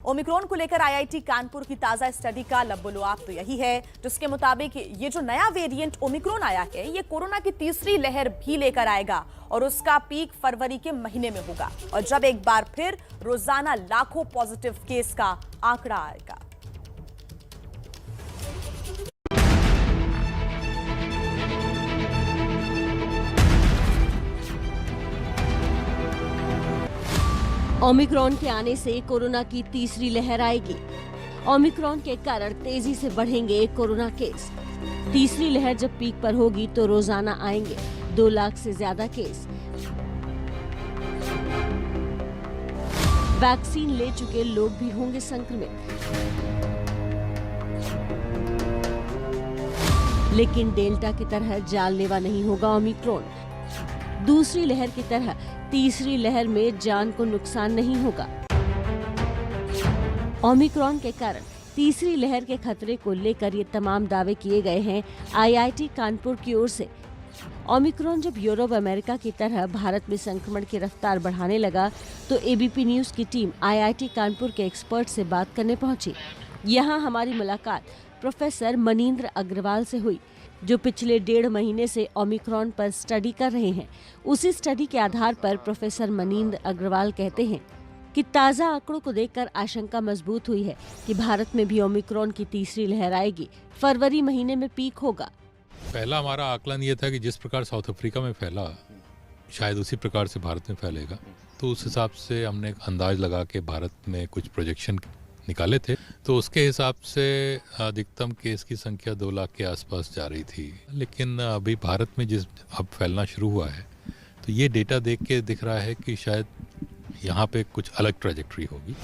Omicron को लेकर IIT Kanpur की ताजा स्टडी का लबोलुआब तो यही है, जिसके मुताबिक ये जो नया वेरिएंट ओमिक्रॉन आया है, ये कोरोना की तीसरी लहर भी लेकर आएगा और उसका पीक फरवरी के महीने में होगा और जब एक बार फिर रोजाना लाखों पॉजिटिव केस का आंकड़ा आएगा। ओमिक्रॉन के आने से कोरोना की तीसरी लहर आएगी। ओमिक्रॉन के कारण तेजी से बढ़ेंगे कोरोना केस। तीसरी लहर जब पीक पर होगी तो रोजाना आएंगे 2 लाख से ज्यादा केस। वैक्सीन ले चुके लोग भी होंगे संक्रमित, लेकिन डेल्टा की तरह जानलेवा नहीं होगा ओमिक्रॉन। दूसरी लहर की तरह तीसरी लहर में जान को नुकसान नहीं होगा। ओमिक्रॉन के कारण तीसरी लहर के खतरे को लेकर ये तमाम दावे किए गए हैं आईआईटी कानपुर की ओर से। ओमिक्रॉन जब यूरोप अमेरिका की तरह भारत में संक्रमण की रफ्तार बढ़ाने लगा तो एबीपी न्यूज की टीम आईआईटी कानपुर के एक्सपर्ट से बात करने पहुंची। यहां हमारी मुलाकात प्रोफेसर मनींद्र अग्रवाल से हुई, जो पिछले 1.5 महीने से ओमिक्रॉन पर स्टडी कर रहे हैं। उसी स्टडी के आधार पर प्रोफेसर मनींद्र अग्रवाल कहते हैं कि ताज़ा आंकड़ों को देखकर आशंका मजबूत हुई है कि भारत में भी ओमिक्रॉन की तीसरी लहर आएगी। फरवरी महीने में पीक होगा। पहला हमारा आकलन ये था कि जिस प्रकार साउथ अफ्रीका में फैला, शायद उसी प्रकार से भारत में फैलेगा। तो उस हिसाब से हमने अंदाज लगा के भारत में कुछ प्रोजेक्शन निकाले थे, तो उसके हिसाब से अधिकतम केस की संख्या 2 लाख के आसपास जा रही थी। लेकिन अभी भारत में जिस अब फैलना शुरू हुआ है, तो ये डेटा देख के दिख रहा है कि शायद यहाँ पे कुछ अलग ट्रैजेक्टरी होगी।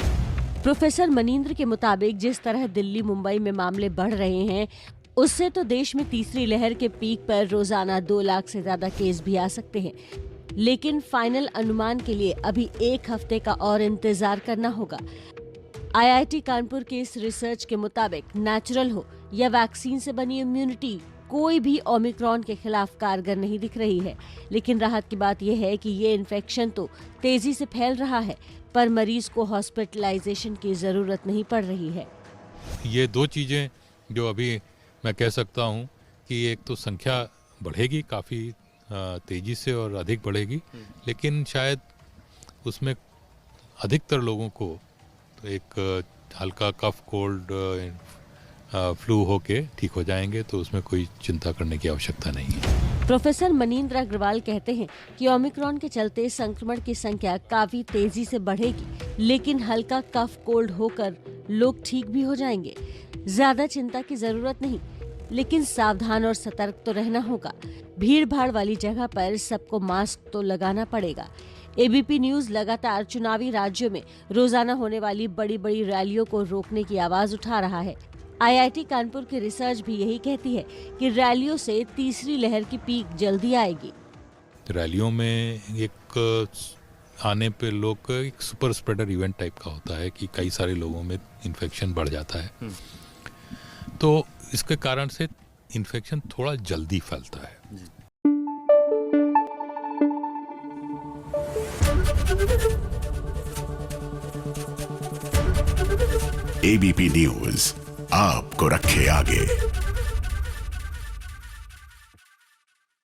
प्रोफेसर मनींद्र के मुताबिक जिस तरह दिल्ली मुंबई में मामले बढ़ रहे हैं, उससे तो देश में तीसरी लहर के पीक पर रोजाना 2 लाख से ज्यादा केस भी आ सकते हैं। लेकिन फाइनल अनुमान के लिए अभी 1 हफ्ते का और इंतजार करना होगा। आईआईटी कानपुर के इस रिसर्च के मुताबिक नेचुरल हो या वैक्सीन से बनी इम्यूनिटी, कोई भी ओमिक्रॉन के खिलाफ कारगर नहीं दिख रही है। लेकिन राहत की बात यह है कि ये इन्फेक्शन तो तेजी से फैल रहा है, पर मरीज को हॉस्पिटलाइजेशन की जरूरत नहीं पड़ रही है। ये 2 चीजें जो अभी मैं कह सकता हूँ कि एक तो संख्या बढ़ेगी काफी तेजी से और अधिक बढ़ेगी, लेकिन शायद उसमें अधिकतर लोगों को एक हल्का कफ, कोल्ड, फ्लू होके ठीक हो जाएंगे, तो उसमें कोई चिंता करने की आवश्यकता नहीं है। प्रोफेसर मनींद्र अग्रवाल कहते हैं कि ओमिक्रॉन के चलते संक्रमण की संख्या काफी तेजी से बढ़ेगी, लेकिन हल्का कफ, कोल्ड होकर लोग ठीक भी हो जाएंगे। ज्यादा चिंता की जरूरत नहीं, लेकिन सावधान और सतर्क तो रहना होगा। भीड़ भाड़ वाली जगह पर सबको मास्क तो लगाना पड़ेगा। एबीपी न्यूज लगातार चुनावी राज्यों में रोजाना होने वाली बड़ी बड़ी रैलियों को रोकने की आवाज उठा रहा है। आईआईटी कानपुर की रिसर्च भी यही कहती है कि रैलियों से तीसरी लहर की पीक जल्दी आएगी। रैलियों में एक आने पे लोग का एक सुपर स्प्रेडर इवेंट टाइप का होता है कि कई सारे लोगों में इन्फेक्शन बढ़ जाता है, तो इसके कारण से इन्फेक्शन थोड़ा जल्दी फैलता है। एबीपी न्यूज आपको रखे आगे।